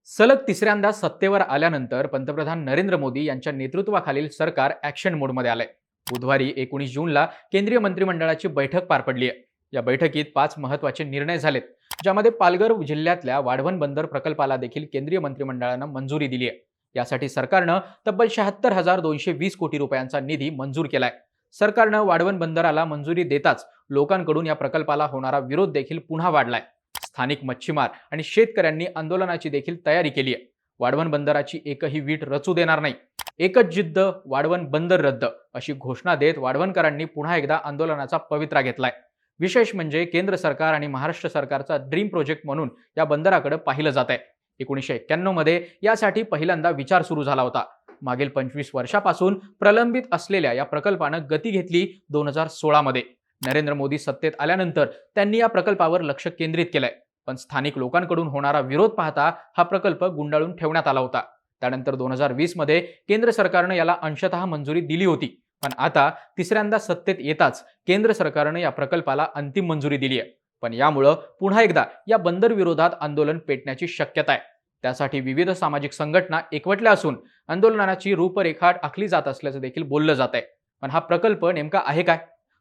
सलग तिसऱ्यांदा सत्तेवर आल्यानंतर पंतप्रधान नरेंद्र मोदी यांच्या नेतृत्वाखालील सरकार ॲक्शन मोडमध्ये आलंय. बुधवारी 19 जूनला केंद्रीय मंत्रिमंडळाची बैठक पार पडली आहे. या बैठकीत 5 महत्त्वाचे निर्णय झालेत, ज्यामध्ये पालघर जिल्ह्यातल्या वाढवण बंदर प्रकल्पाला देखील केंद्रीय मंत्रिमंडळानं मंजुरी दिली आहे. यासाठी सरकारनं तब्बल 76,220 कोटी रुपयांचा निधी मंजूर केलाय. सरकारनं वाढवण बंदराला मंजुरी देताच लोकांकडून या प्रकल्पाला होणारा विरोध देखील पुन्हा वाढलाय. स्थानिक मच्छीमार आणि शेतकऱ्यांनी आंदोलनाची देखील तयारी केली आहे. वाढवण बंदराची एकही वीट रचू देणार नाही. एकच जिद्द, वाढवण बंदर रद्द, अशी घोषणा देत वाढवणकरांनी पुन्हा एकदा आंदोलनाचा पवित्रा घेतलाय. विशेष म्हणजे केंद्र सरकार आणि महाराष्ट्र सरकारचा ड्रीम प्रोजेक्ट म्हणून या बंदराकडे पाहिलं जात आहे. 1991 मध्ये यासाठी पहिल्यांदा विचार सुरू झाला होता. मागील 25 वर्षापासून प्रलंबित असलेल्या या प्रकल्पानं गती घेतली 2016 मध्ये. नरेंद्र मोदी सत्तेत आल्यानंतर त्यांनी या प्रकल्पावर लक्ष केंद्रित केलंय. पण स्थानिक लोकांकडून होणारा विरोध पाहता हा प्रकल्प गुंडाळून ठेवण्यात आला होता. त्यानंतर 2020 मध्ये केंद्र सरकारनं याला अंशतः मंजुरी दिली होती. पण आता तिसऱ्यांदा सत्तेत येताच केंद्र सरकारनं या प्रकल्पाला अंतिम मंजुरी दिली आहे. पण यामुळं पुन्हा एकदा या बंदर विरोधात आंदोलन पेटण्याची शक्यता आहे. त्यासाठी विविध सामाजिक संघटना एकवटल्या असून आंदोलनाची रूपरेखा आखली जात असल्याचं देखील बोललं जात आहे. पण हा प्रकल्प नेमका आहे काय?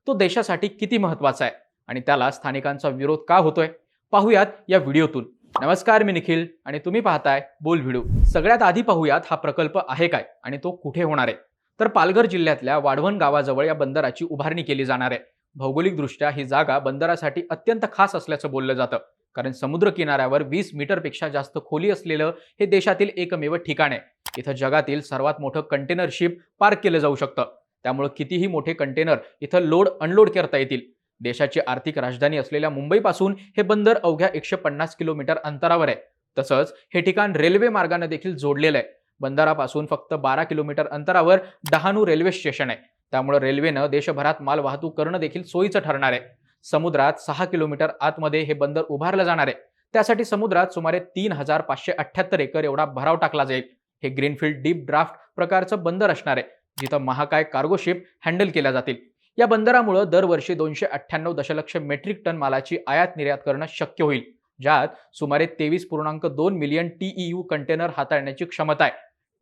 तो देशासाठी किती महत्त्वाचा आहे आणि त्याला स्थानिकांचा विरोध का होतोय? पाहूयात या व्हिडिओतून. नमस्कार, मी निखिल आणि तुम्ही पाहताय बोल व्हिडिओ. सगळ्यात आधी पाहूयात हा प्रकल्प आहे काय आणि तो कुठे होणार आहे. तर पालघर जिल्ह्यातल्या वाढवण गावाजवळ या बंदराची उभारणी केली जाणार आहे. भौगोलिकदृष्ट्या ही जागा बंदरासाठी अत्यंत खास असल्याचं बोललं जातं, कारण समुद्र किनाऱ्यावर 20 मीटरपेक्षा जास्त खोली असलेलं हे देशातील एकमेव ठिकाण आहे. इथं जगातील सर्वात मोठं कंटेनर शिप पार्क केलं जाऊ शकतं. त्यामुळे कितीही मोठे कंटेनर इथं लोड अनलोड करता येतील. देशाची आर्थिक राजधानी असलेल्या मुंबईपासून हे बंदर अवघ्या 150 किलोमीटर अंतरावर आहे. तसंच हे ठिकाण रेल्वे मार्गाने देखील जोडलेलं आहे. बंदरापासून फक्त 12 किलोमीटर अंतरावर डहाणू रेल्वे स्टेशन आहे. त्यामुळे रेल्वेनं देशभरात माल वाहतूक करणं देखील सोयीचं ठरणार आहे. समुद्रात 6 किलोमीटर आतमध्ये हे बंदर उभारलं जाणार आहे. त्यासाठी समुद्रात सुमारे 3,578 एकर एवढा भराव टाकला जाईल. हे ग्रीनफील्ड डीप ड्राफ्ट प्रकारचं बंदर असणार आहे, जिथं महाकाय कार्गो शिप हँडल केल्या जातील. या बंदरामुळे दरवर्षी 298 दशलक्ष मेट्रिक टन मालाची आयात निर्यात करणं शक्य होईल, ज्यात सुमारे 23.2 मिलियन TEU कंटेनर हाताळण्याची क्षमता आहे.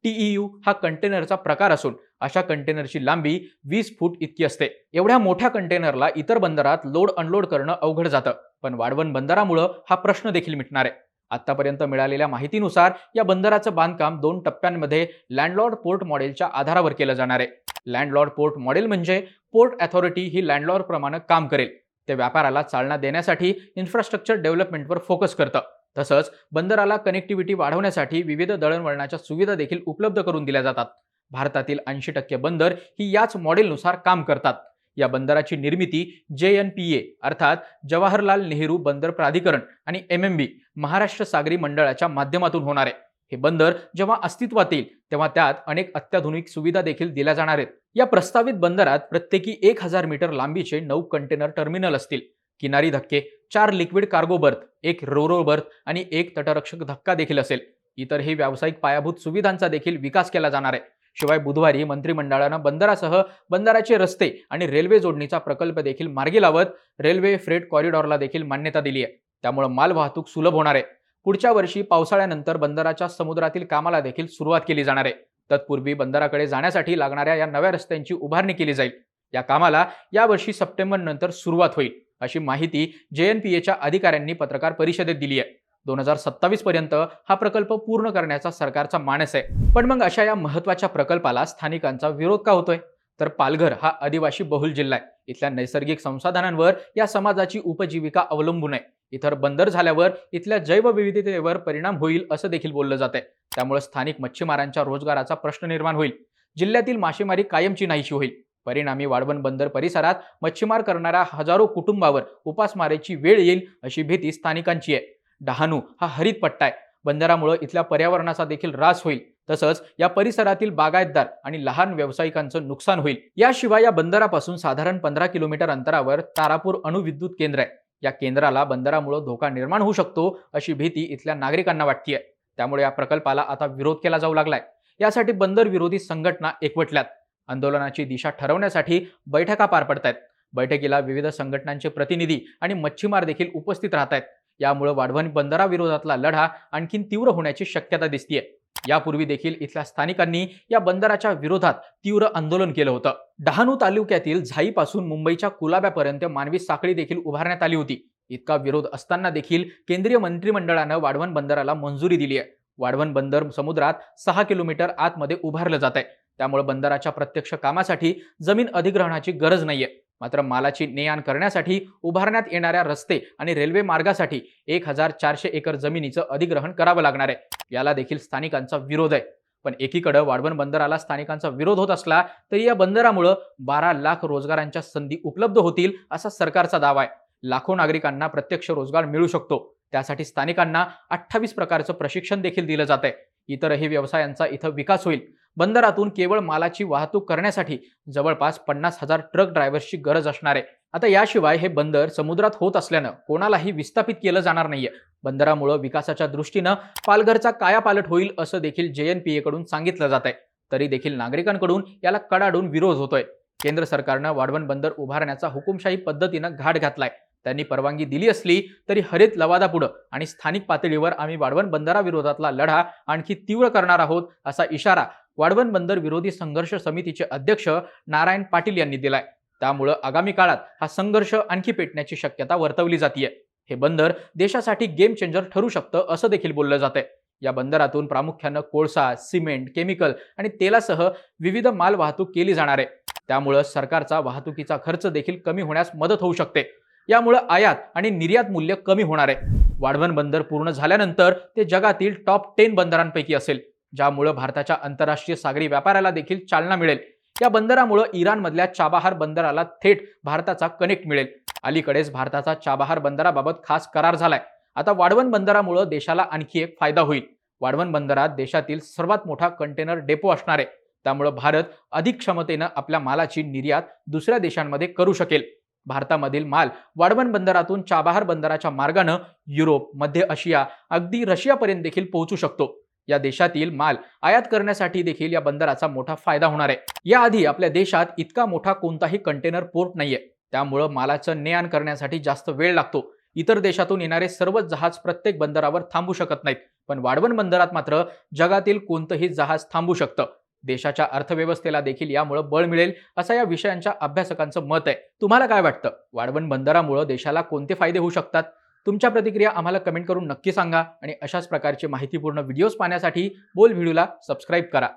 TEU हा कंटेनरचा प्रकार असून अशा कंटेनरची लांबी 20 फूट इतकी असते. एवढ्या मोठ्या कंटेनरला इतर बंदरात लोड अनलोड करणं अवघड जातं. पण वाढवण बंदरामुळे हा प्रश्न देखील मिटणार आहे. आतापर्यंत मिळालेल्या माहितीनुसार या बंदराचं बांधकाम 2 टप्प्यांमध्ये लँडलॉर्ड पोर्ट मॉडेलच्या आधारावर केलं जाणार आहे. लँडलॉर्ड पोर्ट मॉडेल म्हणजे पोर्ट अथॉरिटी ही लँडलॉर्ड प्रमाणे काम करेल. ते व्यापाराला चालना देण्यासाठी इन्फ्रास्ट्रक्चर डेव्हलपमेंटवर फोकस करतं. तसंच बंदराला कनेक्टिव्हिटी वाढवण्यासाठी विविध दळणवळणाच्या सुविधा देखील उपलब्ध करून दिल्या जातात. भारतातील 80% बंदर ही याच मॉडेलनुसार काम करतात. या बंदराची निर्मिती JNPA अर्थात जवाहरलाल नेहरू बंदर प्राधिकरण आणि MMB महाराष्ट्र सागरी मंडळाच्या माध्यमातून होणार आहे. हे बंदर जेव्हा अस्तित्वात येईल तेव्हा त्यात अनेक अत्याधुनिक सुविधा देखील दिल्या जाणार आहेत. या प्रस्तावित बंदरात प्रत्येकी 1000 मीटर लांबीचे 9 कंटेनर टर्मिनल असतील. किनारी धक्के, 4 liquid cargo birth, 1 Ro-Ro birth आणि 1 तटरक्षक धक्का देखील असेल. इतरही व्यावसायिक पायाभूत सुविधांचा देखील विकास केला जाणार आहे. शिवाय बुधवारी मंत्रिमंडळानं बंदरासह बंदराचे रस्ते आणि रेल्वे जोडणीचा प्रकल्प देखील मार्गी लावत रेल्वे फ्रेट कॉरिडॉरला देखील मान्यता दिली आहे. त्यामुळे माल वाहतूक सुलभ होणार आहे. पुढच्या वर्षी पावसाळ्यानंतर बंदराच्या समुद्रातील कामाला देखील सुरुवात केली जाणार आहे. तत्पूर्वी बंदराकडे जाण्यासाठी लागणाऱ्या या नव्या रस्त्यांची उभारणी केली जाईल. या कामाला यावर्षी सप्टेंबर नंतर सुरुवात होईल, अशी माहिती JNPAच्या अधिकाऱ्यांनी पत्रकार परिषदेत दिली आहे. 2027 पर्यंत हा प्रकल्प पूर्ण करण्याचा सरकारचा मानस आहे. पण मग अशा या महत्त्वाच्या प्रकल्पाला स्थानिकांचा विरोध का होतोय? तर पालघर हा आदिवासी बहुल जिल्हा आहे. इथल्या नैसर्गिक संसाधनांवर या समाजाची उपजीविका अवलंबून आहे. इतर बंदर झाल्यावर इथल्या जैवविविधतेवर परिणाम होईल असं देखील बोललं जात आहे. त्यामुळे स्थानिक मच्छीमारांच्या रोजगाराचा प्रश्न निर्माण होईल. जिल्ह्यातील मासेमारी कायमची नाहीशी होईल. परिणामी वाढवण बंदर परिसरात मच्छीमार करणाऱ्या हजारो कुटुंबावर उपासमारीची वेळ येईल, अशी भीती स्थानिकांची आहे. डहाणू हा हरित पट्टा आहे. बंदरामुळे इथल्या पर्यावरणाचा देखील ऱ्हास होईल. तसंच या परिसरातील बागायतदार आणि लहान व्यावसायिकांचं नुकसान होईल. याशिवाय या बंदरापासून साधारण 15 किलोमीटर अंतरावर तारापूर अणुविद्युत केंद्र आहे. या केंद्राला बंदरामुळे धोका निर्माण होऊ शकतो, अशी भीती इथल्या नागरिकांना वाटतेय. त्यामुळे या प्रकल्पाला आता विरोध केला जाऊ लागलाय. यासाठी बंदर विरोधी संघटना एकवटल्यात. आंदोलनाची दिशा ठरवण्यासाठी बैठका पार पडतायत. बैठकीला विविध संघटनांचे प्रतिनिधी आणि मच्छीमार देखील उपस्थित राहत आहेत. यामुळे वाढवण बंदराविरोधातला लढा आणखीन तीव्र होण्याची शक्यता दिसतीये. यापूर्वी देखील इथल्या स्थानिकांनी या बंदराच्या विरोधात तीव्र आंदोलन केलं होतं. डहाणू तालुक्यातील झाईपासून मुंबईच्या कुलाब्यापर्यंत मानवी साखळी देखील उभारण्यात आली होती. इतका विरोध असताना देखील केंद्रीय मंत्रिमंडळानं वाढवण बंदराला मंजुरी दिली आहे. वाढवण बंदर समुद्रात 6 किलोमीटर आतमध्ये उभारलं जात आहे. त्यामुळे बंदराच्या प्रत्यक्ष कामासाठी जमीन अधिग्रहणाची गरज नाहीये. मात्र मालाची ने-आण करण्यासाठी उभारण्यात येणाऱ्या रस्ते आणि रेल्वे मार्गासाठी 1400 एकर जमिनीचं अधिग्रहण करावं लागणार आहे. याला देखील स्थानिकांचा विरोध आहे. पण एकीकडे वाढवण बंदराला स्थानिकांचा विरोध होत असला तरी या बंदरामुळे 12 लाख रोजगारांच्या संधी उपलब्ध होतील असा सरकारचा दावा आहे. लाखो नागरिकांना प्रत्यक्ष रोजगार मिळू शकतो. त्यासाठी स्थानिकांना 28 प्रकारचं प्रशिक्षण देखील दिलं जात आहे. इतरही व्यवसायांचा इथं विकास होईल. बंदरातून केवळ मालाची वाहतूक करण्यासाठी जवळपास 50,000 ट्रक ड्रायव्हर्सची गरज असणार आहे. आता याशिवाय हे बंदर समुद्रात होत असल्यानं कोणालाही विस्थापित केलं जाणार नाहीये. बंदरामुळे विकासाच्या दृष्टीनं पालघरचा कायापालट होईल असं देखील JNPA कडून सांगितलं जात आहे. तरी देखील नागरिकांकडून याला कडाडून विरोध होतोय. केंद्र सरकारनं वाढवण बंदर उभारण्याचा हुकुमशाही पद्धतीनं घाट घातलाय. त्यांनी परवानगी दिली असली तरी हरित लवादापुढं आणि स्थानिक पातळीवर आम्ही वाढवण बंदराविरोधातला लढा आणखी तीव्र करणार आहोत असा इशारा वाढवण बंदर विरोधी संघर्ष समितीचे अध्यक्ष नारायण पाटील यांनी दिलाय. त्यामुळे आगामी काळात हा संघर्ष आणखी पेटण्याची शक्यता वर्तवली जातीये. हे बंदर देशासाठी गेम चेंजर ठरू शकतं असं देखील बोललं जातंय. या बंदरातून प्रामुख्यानं कोळसा, सिमेंट, केमिकल आणि तेलासह विविध माल वाहतूक केली जाणार आहे. त्यामुळे सरकारचा वाहतुकीचा खर्च देखील कमी होण्यास मदत होऊ शकते. यामुळे आयात आणि निर्यात मूल्य कमी होणार आहे. वाढवण बंदर पूर्ण झाल्यानंतर ते जगातील टॉप 10 बंदरांपैकी असेल, ज्यामुळे भारताच्या आंतरराष्ट्रीय सागरी व्यापाराला देखील चालना मिळेल. या बंदरामुळे इराणमधल्या चाबाहार बंदराला थेट भारताचा कनेक्ट मिळेल. अलीकडेच भारताचा चाबाहार बंदराबाबत खास करार झालाय. आता वाढवण बंदरामुळे देशाला आणखी एक फायदा होईल. वाढवण बंदरात देशातील सर्वात मोठा कंटेनर डेपो असणार आहे. त्यामुळे भारत अधिक क्षमतेनं आपल्या मालाची निर्यात दुसऱ्या देशांमध्ये करू शकेल. भारतामधील माल वाढवण बंदरातून चाबाहार बंदराच्या मार्गाने युरोप, मध्य आशिया, अगदी रशियापर्यंत देखील पोहोचू शकतो. या देशातील माल आयात करण्यासाठी देखील या बंदराचा मोठा फायदा होणार आहे. याआधी आपल्या देशात इतका मोठा कोणताही कंटेनर पोर्ट नाहीये. त्यामुळे मालाचं ने-आण करण्यासाठी जास्त वेळ लागतो. इतर देशातून येणारे सर्वच जहाज प्रत्येक बंदरावर थांबू शकत नाहीत. पण वाढवण बंदरात मात्र जगातील कोणतंही जहाज थांबू शकतं. देशाच्या अर्थव्यवस्थेला देखील यामुळे बळ मिळेल असं या विषयांच्या अभ्यासकांचं मत आहे. तुम्हाला काय वाटतं? वाढवण बंदरामुळे देशाला कोणते फायदे होऊ शकतात? तुमच्या प्रतिक्रिया आम्हाला कमेंट करून नक्की सांगा आणि अशाच प्रकारचे माहितीपूर्ण व्हिडिओज पाहण्यासाठी बोल व्हिडिओला सबस्क्राईब करा.